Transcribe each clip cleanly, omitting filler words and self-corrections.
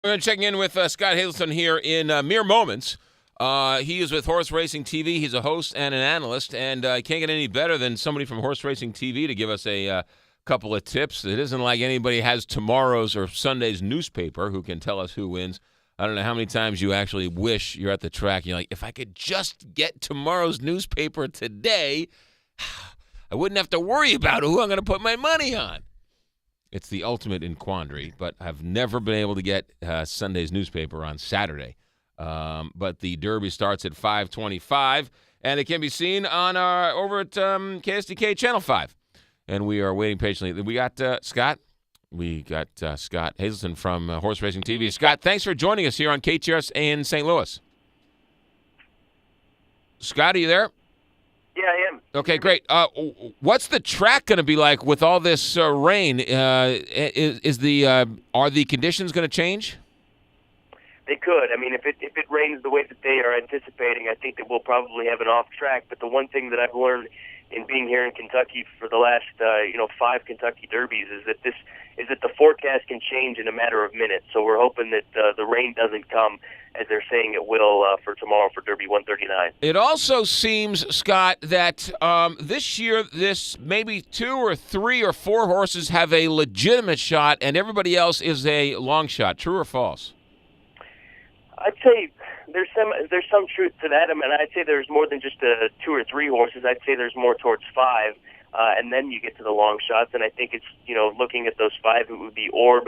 We're checking in with Scott Hazelton here in mere moments. He is with Horse Racing TV. He's a host and an analyst, and can't get any better than somebody from Horse Racing TV to give us a couple of tips. It isn't like anybody has tomorrow's or Sunday's newspaper who can tell us who wins. I don't know how many times you actually wish you're at the track. You're like, if I could just get tomorrow's newspaper today, I wouldn't have to worry about who I'm going to put my money on. It's the ultimate in quandary, but I've never been able to get Sunday's newspaper on Saturday. But the Derby starts at 5:25, and it can be seen on over at KSDK Channel 5. And we are waiting patiently. We got Scott. We got Scott Hazelton from Horse Racing TV. Scott, thanks for joining us here on KTRS in St. Louis. Scott, are you there? Yeah, I am. Okay, great. What's the track going to be like with all this rain? Are the conditions going to change? They could. I mean, if it rains the way that they are anticipating, I think that we'll probably have an off track. But the one thing that I've learned in being here in Kentucky for the last 5 Kentucky Derbies is that the forecast can change in a matter of minutes. So we're hoping that the rain doesn't come as they're saying it will for tomorrow for Derby 139. It also seems, Scott, that this year, maybe 2 or 3 or 4 horses have a legitimate shot, and everybody else is a long shot. True or false? I'd say there's some truth to that. I mean, I'd say there's more than just 2 or 3 horses. I'd say there's more towards 5, and then you get to the long shots. And I think it's looking at those 5, it would be Orb,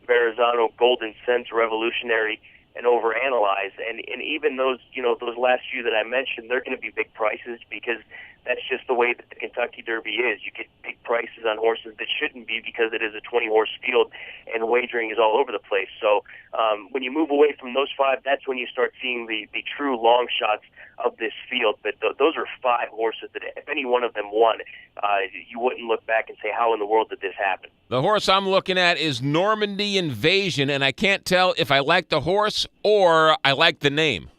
Verrazano, Golden Sense, Revolutionary, and Overanalyze. And even those those last few that I mentioned, they're going to be big prices because that's just the way that the Kentucky Derby is. You get big prices on horses that shouldn't be because it is a 20-horse field and wagering is all over the place. So when you move away from those 5, that's when you start seeing the true long shots of this field. But those are 5 horses that if any one of them won, you wouldn't look back and say, how in the world did this happen? The horse I'm looking at is Normandy Invasion, and I can't tell if I like the horse or I like the name.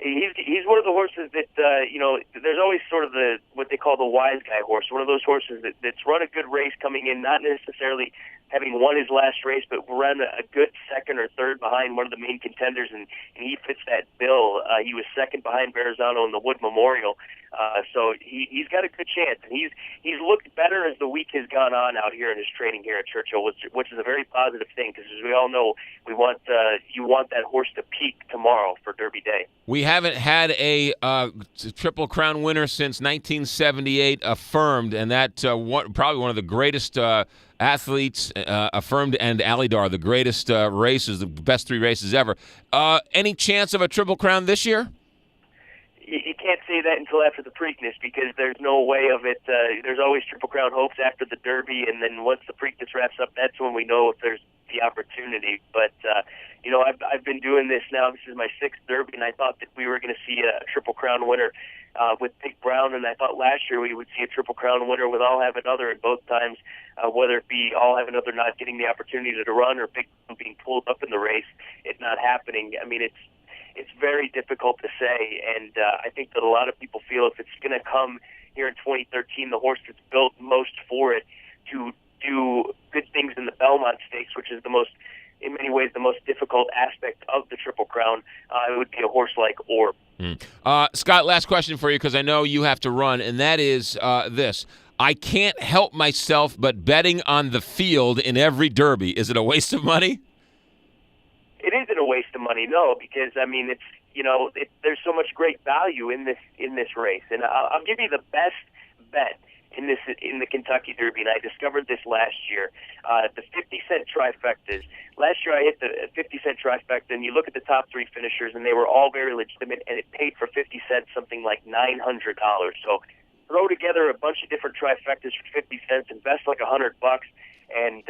He's one of the horses that there's always sort of what they call the wise guy horse. One of those horses that's run a good race coming in, not necessarily having won his last race, but run a good second or third behind one of the main contenders, and he fits that bill. He was second behind Verrazano in the Wood Memorial, so he's got a good chance. And he's looked better as the week has gone on out here in his training here at Churchill, which is a very positive thing because, as we all know, you want that horse to peak tomorrow for Derby Day. We haven't had a Triple Crown winner since 1978 affirmed, and that probably one of the greatest athletes, affirmed, and Alydar, the greatest races, the best 3 races ever. Any chance of a Triple Crown this year? You can't say that until after the Preakness because there's no way of it. There's always Triple Crown hopes after the Derby, and then once the Preakness wraps up, that's when we know if there's the opportunity. But I've been doing this now. This is my 6th Derby, and I thought that we were going to see a Triple Crown winner with Big Brown, and I thought last year we would see a Triple Crown winner with I'll Have Another, and both times, whether it be I'll Have Another not getting the opportunity to run or Big Brown being pulled up in the race, it not happening. I mean, it's very difficult to say, and I think that a lot of people feel if it's going to come here in 2013, the horse that's built most for it to do good things in the Belmont Stakes, which is in many ways, the most difficult aspect of the Triple Crown, it would be a horse like Orb. Scott, last question for you because I know you have to run, and that is this. I can't help myself but betting on the field in every Derby. Is it a waste of money? It isn't a waste of money, no, because I mean there's so much great value in this race, and I'll give you the best bet in the Kentucky Derby, and I discovered this last year. The 50-cent trifectas. Last year I hit the 50-cent trifecta, and you look at the top 3 finishers, and they were all very legitimate, and it paid for 50 cents something like $900. So throw together a bunch of different trifectas for 50 cents, invest like $100, and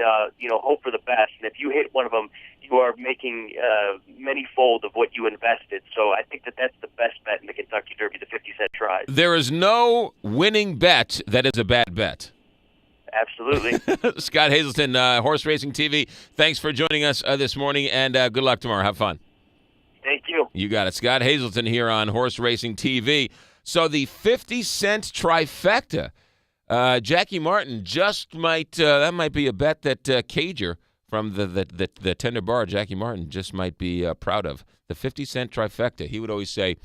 hope for the best. And if you hit one of them, you are making many-fold of what you invested. So I think that that's the best bet in the Kentucky Derby, the 50-cent tries. There is no winning bet that is a bad bet. Absolutely. Scott Hazelton, Horse Racing TV, thanks for joining us this morning, and good luck tomorrow. Have fun. Thank you. You got it. Scott Hazelton here on Horse Racing TV. So the 50-cent trifecta, Jackie Martin just might that might be a bet that Cager from the tender bar Jackie Martin just might be proud of. The 50-cent trifecta. He would always say,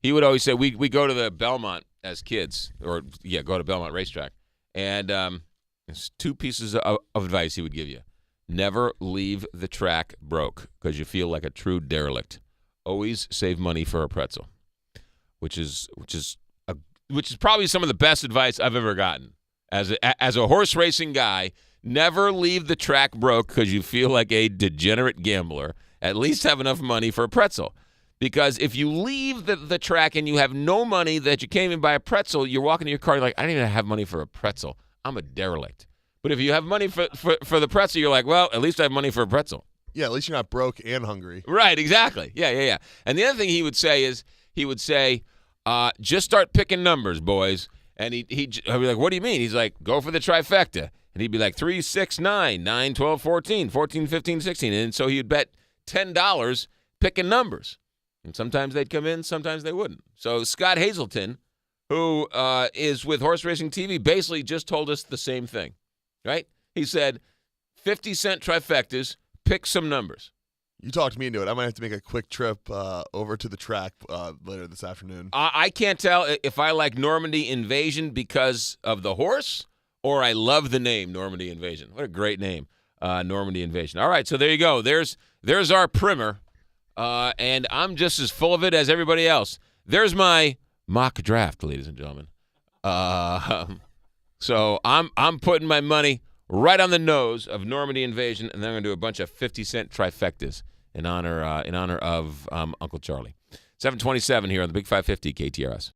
we go to the Belmont as kids, go to Belmont Racetrack. And there's two pieces of advice he would give you. Never leave the track broke because you feel like a true derelict. Always save money for a pretzel, which is probably some of the best advice I've ever gotten. As a horse racing guy, never leave the track broke because you feel like a degenerate gambler. At least have enough money for a pretzel. Because if you leave the track and you have no money that you can't even buy a pretzel, you're walking to your car, you're like, I don't even have money for a pretzel. I'm a derelict. But if you have money for the pretzel, you're like, well, at least I have money for a pretzel. Yeah, at least you're not broke and hungry. Right, exactly. Yeah. And the other thing he would say, just start picking numbers, boys. And I'd be like, what do you mean? He's like, go for the trifecta. And he'd be like 3, 6, 9, 9, 12, 14, 14, 15, 16. And so he'd bet $10 picking numbers. And sometimes they'd come in, sometimes they wouldn't. So Scott Hazelton, who is with Horse Racing TV, basically just told us the same thing, right? He said, 50-cent trifectas, pick some numbers. You talked me into it. I might have to make a quick trip over to the track later this afternoon. I can't tell if I like Normandy Invasion because of the horse or I love the name Normandy Invasion. What a great name, Normandy Invasion. All right, so there you go. There's our primer, and I'm just as full of it as everybody else. There's my mock draft, ladies and gentlemen. So I'm putting my money right on the nose of Normandy Invasion, and then I'm going to do a bunch of 50-cent trifectas in honor of Uncle Charlie. 7:27 here on the Big 550 KTRS.